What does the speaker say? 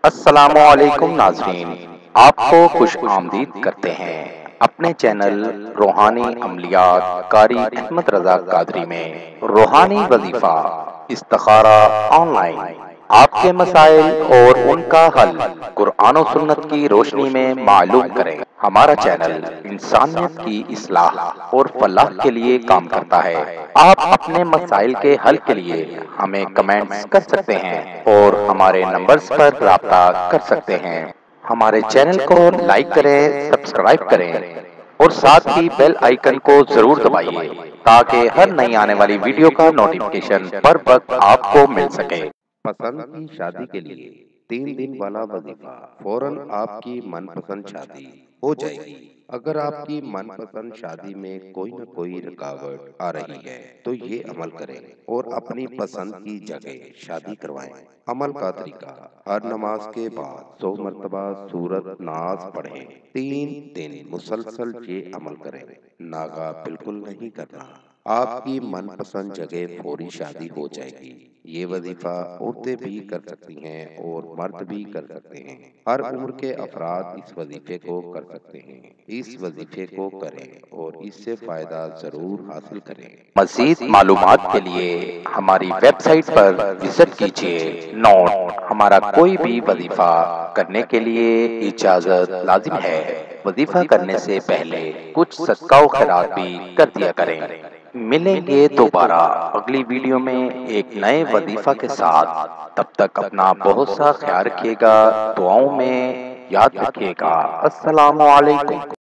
السلام علیکم ناظرین، آپ کو خوش آمدید کرتے ہیں اپنے چینل روحانی عملیات قاری احمد رضا قادری میں۔ روحانی وظیفہ استخارہ آن لائن، آپ کے مسائل اور ان کا حل قرآن و سنت کی روشنی میں معلوم کریں۔ ہمارا چینل انسانیت کی اصلاح اور فلاح کے لیے کام کرتا ہے۔ آپ اپنے مسائل کے حل کے لیے ہمیں کمنٹس کر سکتے ہیں اور ہمارے نمبرز پر رابطہ کر سکتے ہیں۔ ہمارے چینل کو لائک کریں، سبسکرائب کریں اور ساتھ ہی بیل آئیکن کو ضرور دبائیے تاکہ ہر نئی آنے والی ویڈیو کا نوٹیفیکیشن بر وقت آپ کو مل سکے۔ پسند کی شادی کے لیے 3 دن والا وظیفہ فوراً آپ کی من پسند شادی ہو جائے گی۔ اگر آپ کی من پسند شادی میں کوئی نہ کوئی رکاوٹ آ رہی ہے تو یہ عمل کریں اور اپنی پسند کی جگہ شادی کروائیں۔ عمل کا طریقہ: ہر نماز کے بعد 100 مرتبہ سورت ناز پڑھیں۔ 3 دن مسلسل یہ عمل کریں۔ ناغہ بالکل نہیں کرنا۔ آپ کی من پسند جگہ فوری شادی ہو جائے گی۔ یہ وظیفہ عورتیں بھی کر سکتی ہیں اور مرد بھی کر سکتے ہیں۔ ہر عمر کے افراد اس وظیفے کو کر سکتے ہیں۔ اس وظیفے کو کریں اور اس سے فائدہ ضرور حاصل کریں۔ مزید معلومات کے لیے ہماری ویب سائٹ پر وزٹ کیجیے۔ نوٹ: ہمارا کوئی بھی وظیفہ کرنے کے لیے اجازت لازم ہے۔ وظیفہ کرنے سے پہلے کچھ صدقہ و خیرات بھی کر دیا کریں۔ ملیں گے دوبارہ اگلی ویڈیو میں ایک نئے وظیفہ کے ساتھ۔ تب تک اپنا بہت سا خیال رکھیے گا، دعاؤں میں یاد رکھیے گا۔ السلام علیکم۔